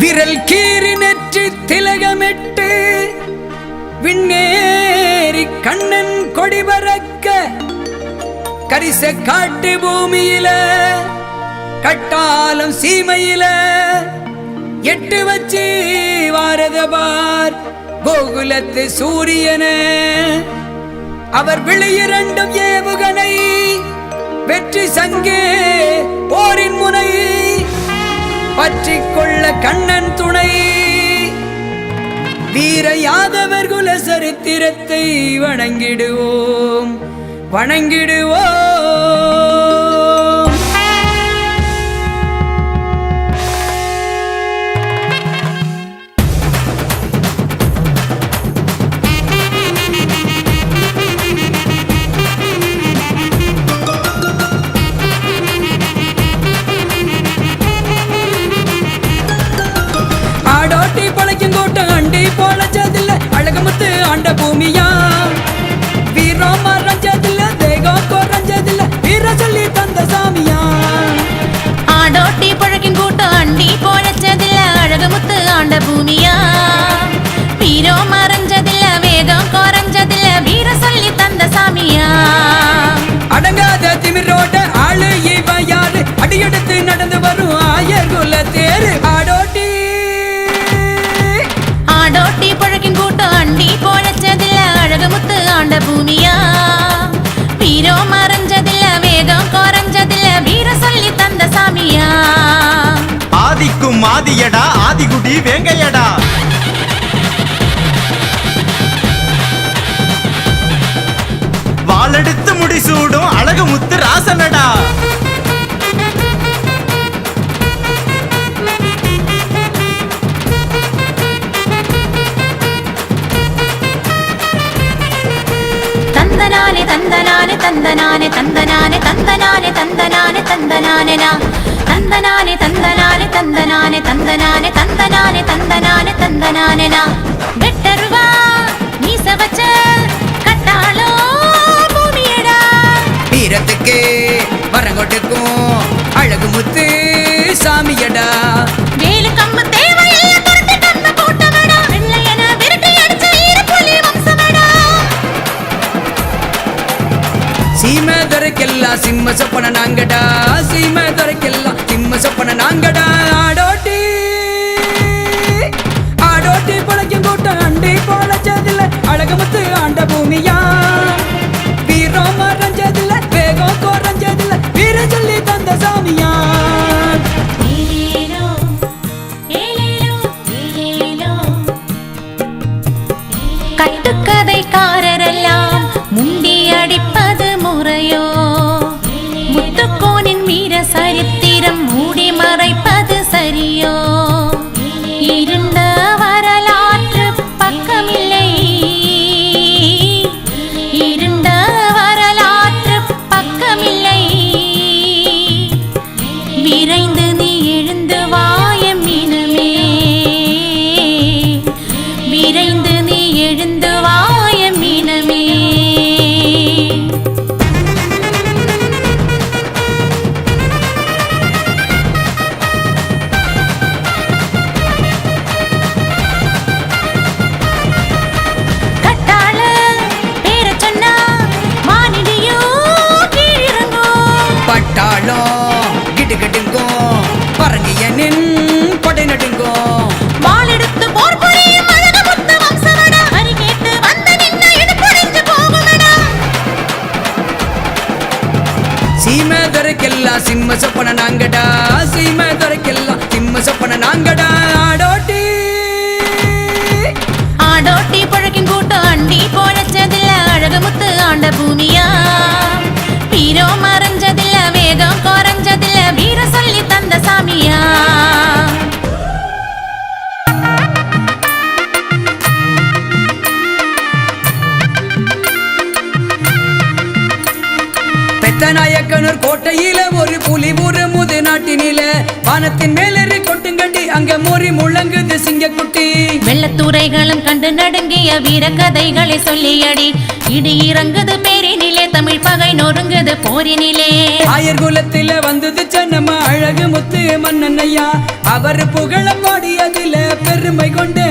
விரல் கீறி நெற்றி திலகமிட்டு விண்ணேறி கண்ணன் கொடி பறக்க கரிச காட்டு பூமியில கட்டாலும் சீமையில எட்டு வச்சு வாரத பார் கோகுலத்து சூரியன அவர் விழியிரண்டும் ஏவுகணை வெற்றி சங்கே போரின் முனை பற்றிக் கொள்ள கண்ணன் துணை வீர யாதவர் குல சரித்திரத்தை வணங்கிடுவோம் வணங்கிடுவோம். ஆடோட்டி பழைக்கும் கூட்டம் அண்டி போலச்சதில்ல அழகமுத்து ஆண்ட பூமியா வீரம் மறைஞ்சதில்ல தேகம் குறைஞ்சதில்ல வீர சொல்லி தந்த சாமியா. ஆடோட்டி பழைக்கும் கூட்டம் அண்டி போலச்சதில்ல அழகமுத்து ஆண்ட பூமியா வீரம் மறைஞ்சதில்ல வேகம் குறைஞ்சதில்ல வீர சொல்லி தந்த சாமியா. அடங்காத திமிரோட்ட ஆளு இவ யாரு அடியெடுத்து நடந்து வரும் ஆயர் குல தேரு ஆடோட்டி ஆடோட்டி பழைக்கும் கூட்டம் அண்டி போலச்சதில்ல அழகமுத்து ஆண்ட பூமியா வீரம் மறைஞ்சதில்ல வேகம் குறைஞ்சதில்ல வீர சொல்லி தந்த சாமியா. ஆதிக்கும் ஆதியடா ஆதிகுடி வேங்கையடா வாளெடுத்து முடிசூடும் அழகுமுத்து ராசனடா. தந்தனானே தந்தனானே தந்தனானே தந்தனானே தந்தனானே தந்தனானே தந்தனானே நா தந்தனானே தந்தனானே தந்தனானே தந்தனானே தந்தனானே தந்தனானே தந்தனானே நா வெட்டருவா மீச வச்ச கட்டாளோ பூமியடா வீரத்துக்கு வரங்கொட்டுக்கும் அழகு முத்து சாமியடா. வேலு கம்பு தேவையில்ல துரத்தி தந்த கூட்டமடா வெள்ளையன விரட்டி அடிச்ச ஈரப்புலி வம்சமடா. சீமை துறைக்கெல்லாம் சிம்ம சொப்பன நாங்கடா சீமை துறைக்கெல்லாம் சிம்ம சொப்பன நாங்கடா. ஆடோட்டி ஆடோட்டி பழைக்கும் கூட்டம் அண்டி போலச்சதில்ல அழகமுத்து ஆண்ட பூமியா வீரம் மறைஞ்சதில்ல வேகம் குறைஞ்சதில்ல வீர சொல்லி தந்த சாமியா. ஏலேலோ ஏலேலோ ஏலேலோ கட்டுக்கதைக்காரரெல்லாம் முண்டி அடிப்பது முறையோ முத்துக்கோனின் வீர சரித்திரம் மூடி மறைப்பது சரியோ இருண்ட வரலாற்று பக்கமில்லை இருண்ட வரலாற்று பக்கமில்லை விரைந்து நீ எழுந்து வாயம் மீனமே விரைந்து நீ எழுந்து வாயம் மீனமே. கட்டாள பேர சொன்னா மானிடியோ கீழிறங்கும் பட்டாளம் கிட்டுக்கட்டுங்கும் பரங்கியனின் கொடை நடுங்கும் வாளெடுத்து போர் புரியும் அழகமுத்து வம்சமடா அரிகேட்டு வந்த நின்ன இடுப்பொடிஞ்சு போகுமடா. சீமை துறைக்கெல்லாம் சிம்ம சொப்பன நாங்கடா சீமை துறைக்கெல்லாம் சிம்ம சொப்பன நாங்கடா. ஆடோட்டி ஆடோட்டி பழைக்கும் கூட்டம் அண்டி போலச்சதில்ல அழகமுத்து ஆண்ட பூமியா வீரம் மறைஞ்சதில்ல வேகம் குறைஞ்சதில்ல வீர சொல்லி தந்த சாமியா. பெத்தநாயக்கனூர் கோட்டையில ஒரு புலி ஒரு முது நாட்டினில வானத்தின் மேலேறி கொட்டுங்கட்டி அங்க மொறி முழங்குது சிங்கக்குட்டி. வெள்ள துறைகளும் கண்டு நடுங்கிய வீர கதைகளை சொல்லியடி இடி இறங்குது பேரினிலே தமிழ் பகை நொறுங்குது போரினிலே ஆயர் குலத்தில வந்தது சென்னம்மா அழகு முத்து மன்னன் ஐயா அவர் புகழ பாடியதில பெருமை கொண்டு